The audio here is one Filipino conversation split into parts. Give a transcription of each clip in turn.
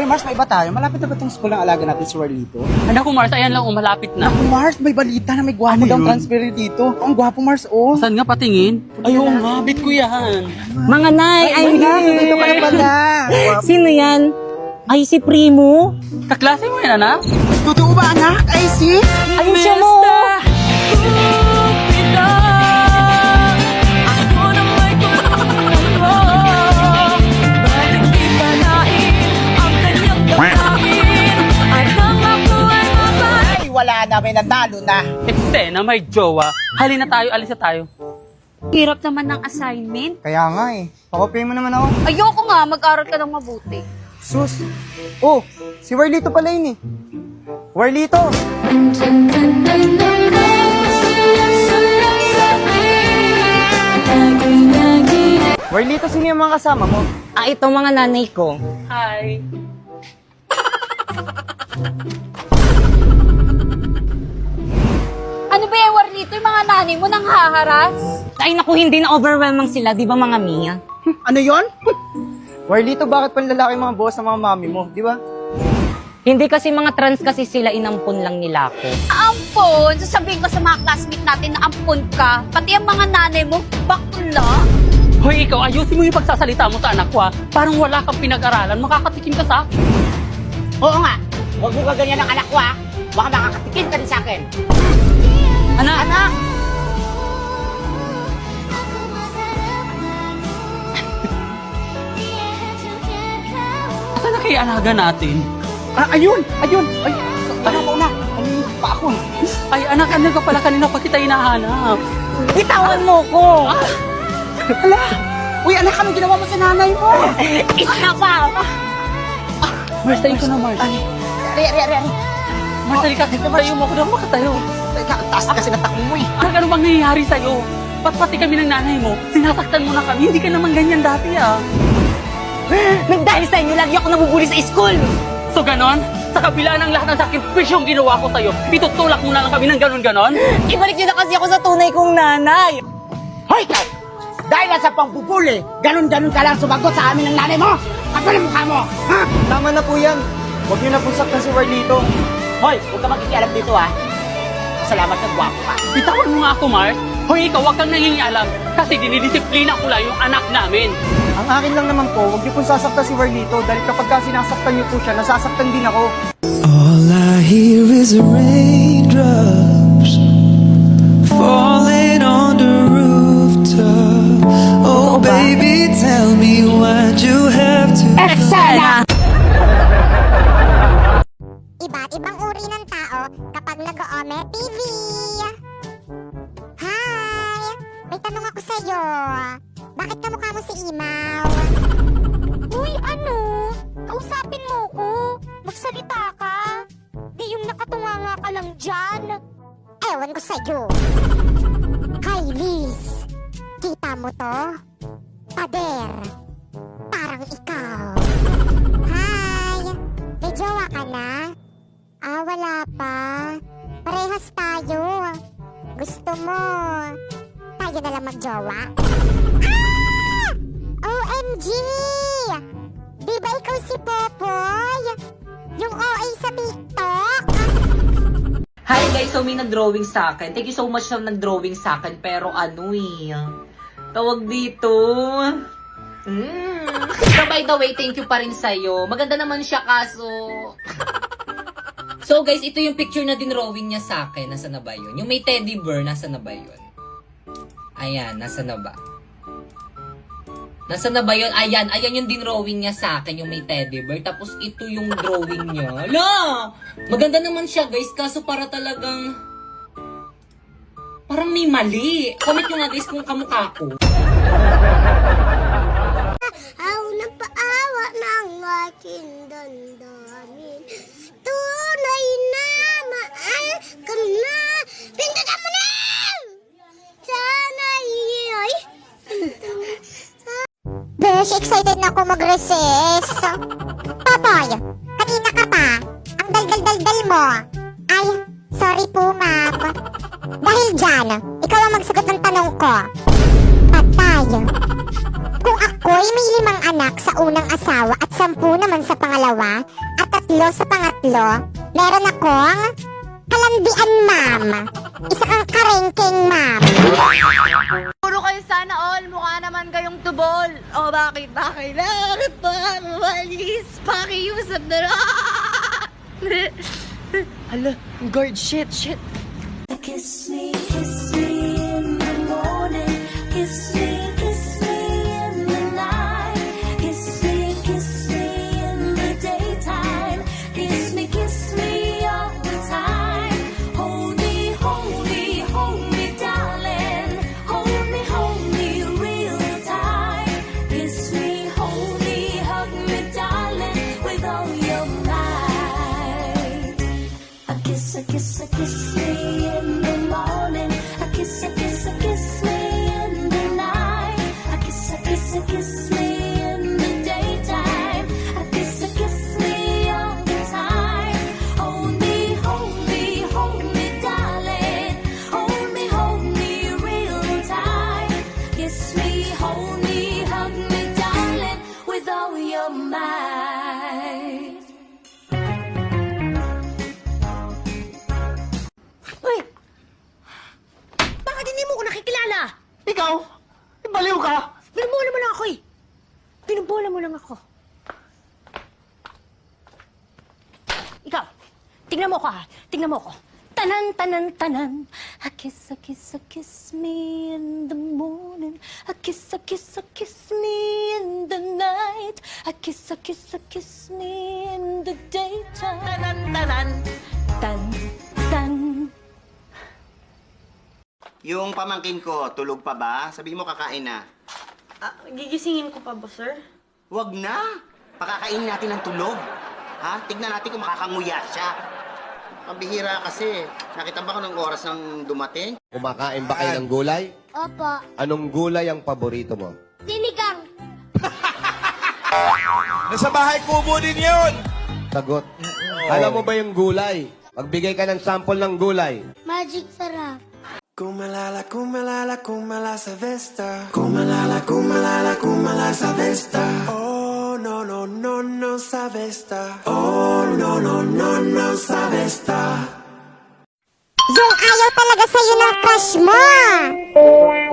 Hoy Mars, may iba tayo. Malapit na ba itong school ng alaga natin si Warlito? Anak ko, Mars, ayan lang, malapit na. Naku Mars, may balita na may gwapo Ano daw yun? transfer dito. Ang gwapo Mars, oh. Saan nga patingin? Ayun nga, bit ko yan. Mga nay, ay, Dito ka na pala. sino yan? Ay, si Primo. Kaklase mo yan, anak? Totoo ba anak? Ay, si? Ayun siya mo. Ay, wala na, may natalo na. Eksena, may jowa. Halina tayo, alis na tayo. Hirap naman ng assignment. Kaya nga eh. Pakopay mo naman ako. Ayoko nga, mag-aral ka ng mabuti. Sus. Oh, si Warlito pala yun eh. Warlito! Warlito, sino yung mga kasama mo? Ah, ito mga nanay ko. Hi. Ano ba yung Warlito? Yung mga nanay mo nang haharas? Ay, naku, hindi na overwhelming sila, di ba mga Mia? Ano yon? Warlito, bakit panlalaki mga boss ng mga mami mo, di ba? Hindi kasi mga trans kasi sila, inampun lang nila ako. Ampon! Sasabihin ko sa mga classmate natin na ampon ka. Pati ang mga nanay mo, bakla. Hoy, ikaw, ayusin mo yung pagsasalita mo sa anak ko, ha? Parang wala kang pinag-aralan, makakatikim ka sa akin. Oo nga. Huwag mo gaganyan ng anak ko, ha? Baka makakatikim ka din sa akin. Anak! Anak! Saan na kaya alaga natin? Ah, ayun! Ayun! Ay, tara mo na. Ano pa ako? Ay, anak, ano ka pala kanina pa kita hinahanap? Bitawan mo ko! Hala! Uy, anak, ano ginawa mo sa nanay mo? Isa pa! Mars, tayo ka na, Mars. Ari. Mars, tayo ka. Tayo mo ako na makatayo. Teka, ang taas kasi ng takbo mo eh. Anak, ano bang nangyayari sa'yo? Pati kami ng nanay mo, sinasaktan mo na kami. Hindi ka naman ganyan dati, ah. Dahil sa inyo, lagi ako nabubuli sa school! So, ganon? Sa kabila ng lahat ng sakripisyong ginawa ko sa'yo, itutulak mo na lang kami ng ganon-ganon? Ibalik niyo na kasi ako sa tunay kong nanay! Hoy, ikaw! Dahil lang sa pangbubuli, ganun-ganun ka lang sumagot sa amin ng nanay mo! Kapal ang mukha mo! Ha? Tama na po yan. Huwag niyo na po saktan si Warlito. Hoy, huwag ka magkikialam dito, ha? Salamat na gwapo ka. Bitawan mo nga ako, Mars. Hoy, ikaw, huwag kang nangingialam. Kasi dinidisiplina ko lang yung anak namin. Ang akin lang naman po, huwag niyo po sasaktan si Warlito dahil kapag ka sinasaktan niyo po siya, nasasaktan din ako. All I hear is raindrops falling on the rooftop. Oh, baby, tell me why'd you have to. Sana! Iba't ibang uri ng tao kapag nag-o-ome TV. Hi! May tanong ako sa'yo. Bakit kamukha mo si Imaw? Uy, ano? Kausapin mo ko. Magsalita ka. Di yung nakatunganga ka lang dyan. Ewan ko sa'yo. Hi, Liz. Kita mo to? Pader. Parang ikaw. Hi! May jowa ka na? Ah, wala pa. Parehas tayo. Gusto mo, tayo na lang magjowa? Ah! OMG! Di ba ikaw si Popoy? Yung OA sa TikTok? Hi guys, so may nag-drawing sa akin. Thank you so much sa nag-drawing sa akin. Pero ano tawag dito. Pero by the way, thank you pa rin sa'yo. Maganda naman siya kaso... So guys, ito yung picture na dinrawing niya sa akin. Nasa na ba yun? Yung may teddy bear, nasa na ba yun? Ayan, nasa na ba? Nasa na ba yun? Ayan yung dinrawing niya sa akin, yung may teddy bear. Tapos ito yung drawing niya. Hala! Maganda naman siya guys, kaso para talagang... Parang may mali. Comment nyo nga guys kung kamukha ko. Aw, napaawa ng aking damdamin. Tunay na mahal ka na. Pindutan mo na! Sana ay... Besh, excited na ako mag-recess. Popoy, kanina ka pa. Ang dal-dal-dal-dal mo. Ay, sorry po, ma'am. Dahil dyan, ikaw ang magsagot ng tanong ko. Patay. Kung ako'y may 5 anak sa unang asawa at 10 naman sa pangalawa at 3 sa pangatlo, meron akong kalandian, ma'am. Isa kang karengkeng, ma'am. Puro kayo sana all, mukha naman kayong tubol. O bakit ba kailangan pa malis? Pakiusap na lang. Hala, guard, shit. Kiss me in the morning. Kiss me in the night. Kiss me in the daytime. Kiss me all the time. Hold me, darling. Hold me real tight. Kiss me, hold me, hug me, darling, with all your might. A kiss me in the morning. A kiss me in the night. A kiss me in the daytime. A kiss me all the time. Hold me, darling. Hold me real tight. Kiss me, hold me, hug me, darling, with all your might. Uy! Bakit hindi mo ko nakikilala? Ikaw? Baliw ka? Binubola mo lang ako eh. Binubola mo lang ako. Ikaw, tingnan mo ko ha. Tingnan mo ko. Tanan. A kiss me in the morning. A kiss me in the night. A kiss me in the daytime. Tan. Yung pamangkin ko, tulog pa ba? Sabihin mo kakain na. Gigisingin ko pa ba, sir? Wag na. Pakakainin natin ng tulog. Ha? Tignan natin kung makakanguya siya. Pambihira kasi. Nakita ba ko ng oras ng dumating? Kumakain ba kayo ng gulay? Opo. Anong gulay ang paborito mo? Sinigang. Nasa bahay kubo din yun! Sagot. Alam mo ba yung gulay? Magbigay ka ng sample ng gulay. Magic sarap. Kumalala, kumalala, kumala sa Vesta. Kumalala sa Vesta. Oh, no, sa Vesta. Oh, no, sa Vesta. Yung ayaw talaga sa'yo ng crush mo.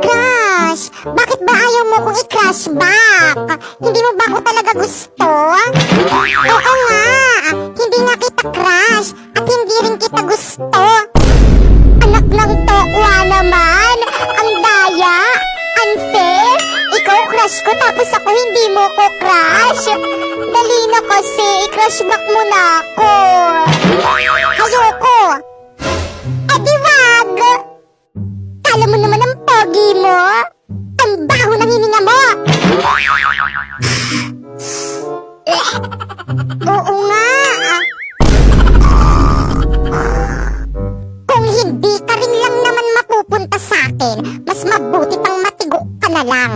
Crush, bakit ba ayaw mo kong i-crush back? Hindi mo ba ako talaga gusto? Oo nga, hindi nga kita crush at hindi rin kita gusto. Anak ng tokwa naman, ang daya, unfair. Ikaw crush ko tapos ako hindi mo ko crush. Dali na kasi, i-crush back mo na ako. Ayoko. Eh di wag! Kala mo naman ang pogi mo? Ang baho ng hininga mo! Oo nga! Kung hindi ka rin lang naman mapupunta sa akin, mas mabuti pang matigo ka na lang.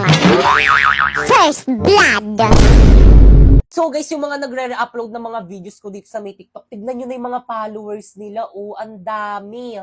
First blood! So guys, yung mga nagre-upload ng mga videos ko dito sa may TikTok, tignan nyo na yung mga followers nila. Oh, ang dami.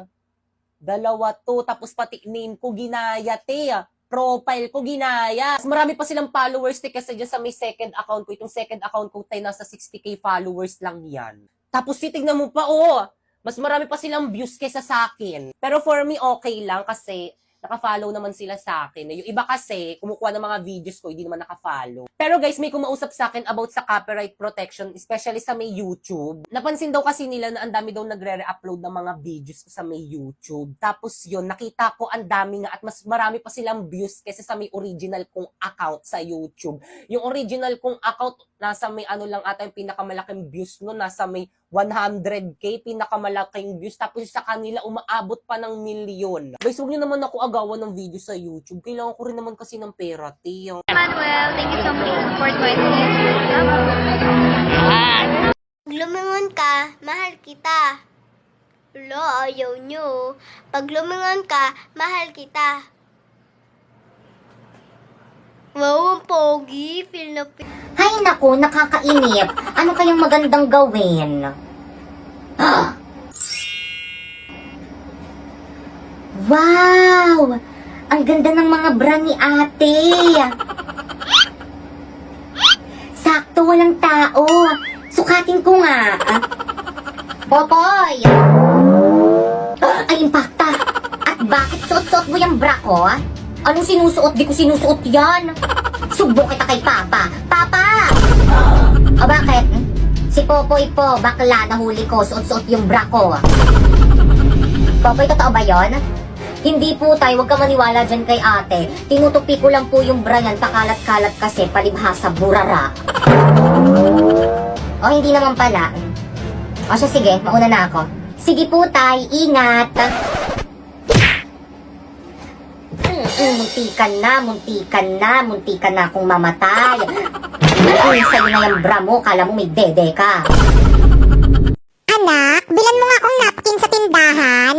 2 to, tapos pati name ko ginaya, te. Profile ko ginaya. Mas marami pa silang followers, te, kasi dyan sa may second account ko. Itong second account ko, te, nasa 60k followers lang yan. Tapos titignan mo pa, oh, mas marami pa silang views kaysa sa akin. Pero for me, okay lang kasi naka-follow naman sila sa akin. Yung iba kasi, kumukuha ng mga videos ko, hindi naman naka-follow. Pero guys, may kumausap sa akin about sa copyright protection, especially sa may YouTube. Napansin daw kasi nila na ang dami daw nagre-upload ng mga videos ko sa may YouTube. Tapos yun, nakita ko ang dami nga at mas marami pa silang views kaysa sa may original kong account sa YouTube. Yung original kong account, nasa may ano lang ata yung pinakamalaking views no, nasa may 100k, pinakamalaking views. Tapos sa kanila, umaabot pa ng 1,000,000. Guys, huwag nyo naman ako agawan ng video sa YouTube. Kailangan ko rin naman kasi ng pera, Tiyang. Manuel, thank you so much for support ko. Pag lumingon ka, mahal kita. Lo, ayaw nyo. Pag lumingon ka, mahal kita. Wow, ang pogi. Feel na feel. Hay naku, nakakainip. Ano kayang magandang gawin? Wow! Ang ganda ng mga bra ni ate. dito walang tao. Sukatin ko nga. Popoy! Ay, impacta. At bakit suot-suot mo yung bra ko? Anong sinusuot? Di ko sinusuot yan. Subo kita kay Papa. Papa! O bakit? Si Popoy po, bakla, nahuli ko. Suot-suot yung bra ko. Popoy, totoo ba yon? Hindi po tayo, huwag ka maniwala dyan kay ate. Tinutupi ko lang po yung bra niyan, pakalat-kalat kasi, palibhasa, burara. O, hindi naman pala. O siya, sige, mauna na ako. Sige po, tay, ingat. Muntikan na akong mamatay. Sa'yo na yung bra mo, kala mo may dede ka. Anak, bilan mo nga akong napkin sa tindahan.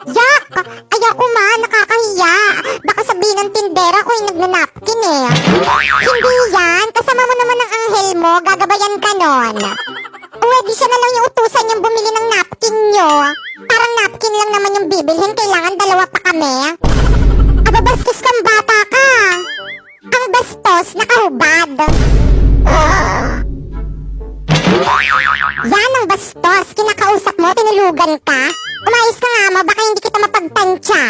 Yak! Ayoko ma, nakakahiya. Baka sabihin ng tindera ko yung nagnanapkin eh. Hindi yan, kasama mo naman ang anghel mo, gagabayan ka nun. Pwede siya na lang yung utusan niyang bumili ng napkin nyo. Parang napkin lang naman yung bibilhin, kailangan dalawa pa kami. Ababastos kang bata ka. Ang bastos, nakahubad. Yan ang bastos, kinakausap mo, tinulugan ka. Umayos ka nga, ma, baka hindi kita mapagtansya.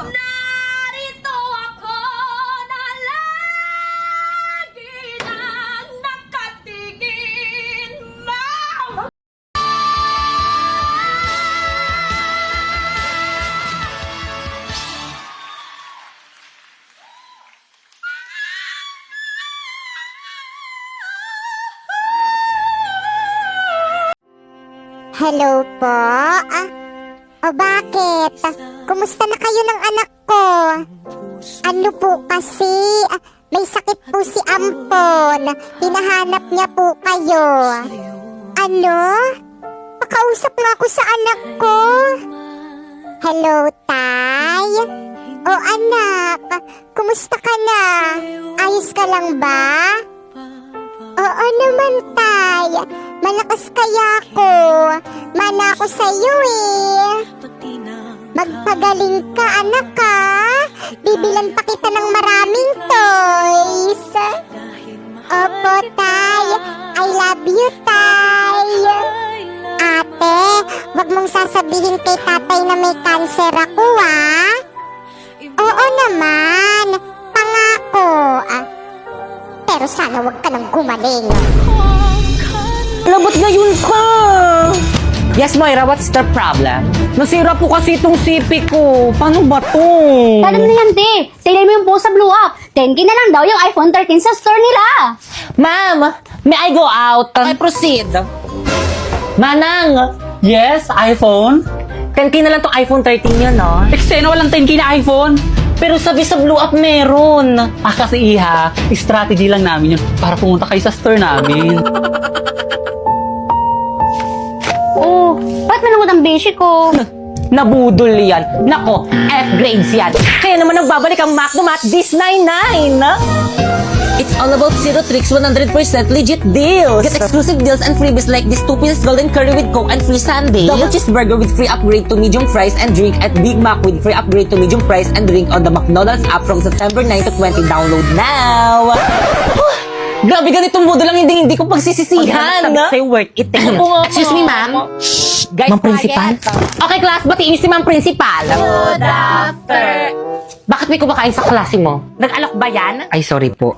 Narito ako na lagi nang nakatingin, Ma'am! Hello po? O bakit? Kumusta na kayo ng anak ko? Ano po kasi? May sakit po si Ampon. Hinahanap niya po kayo. Ano? Pakausap nga ako sa anak ko. Hello, Tay? O anak, kumusta ka na? Ayos ka lang ba? Oo naman, Tay. Malakas kaya ko. Mana ako sa'yo eh. Magpagaling ka, anak ka. Bibilan pa kita ng maraming toys. Opo, Tay. I love you, Tay. Ate, wag mong sasabihin kay tatay na may cancer ako, ah. Oo naman. Pangako. Pero sana wag ka nang gumaling. Labot ngayon ka! Yes, Moira, what's the problem? Nasira po kasi itong CP ko. Paano ba to? Alam na yan, te. Tignan mo yung post sa Blue Up. 10K na lang daw yung iPhone 13 sa store nila. Ma'am, may I go out? I proceed. Manang, Yes, iPhone? 10K na lang tong iPhone 13 yun, no? Eksena walang 10K na iPhone. Pero sabi sa Blue Up meron. Kasi iha, strategy lang namin yun para pumunta kayo sa store namin. Oh, ba't manungot ang beshi ko? Nabudol yan. Nako, F-grades yan. Kaya naman nagbabalik ang Macdomat this 99. It's all about zero tricks, 100% legit deals. Get exclusive deals and freebies like this 2-piece golden curry with Coke and free sundae. Double cheeseburger with free upgrade to medium fries and drink at Big Mac with free upgrade to medium fries and drink on the McDonald's app from September 9 to 20. Download now! Grabe, ganitong modo lang hindi ko pagsisisihan. Sabi sa'yo, worth it. Excuse me, ma'am. Guys, Ma'am Principal? Okay, class, batiin niyo si Ma'am Principal. Good after. Bakit may kumakain sa klase mo? Nag-alok ba yan? Ay, sorry po.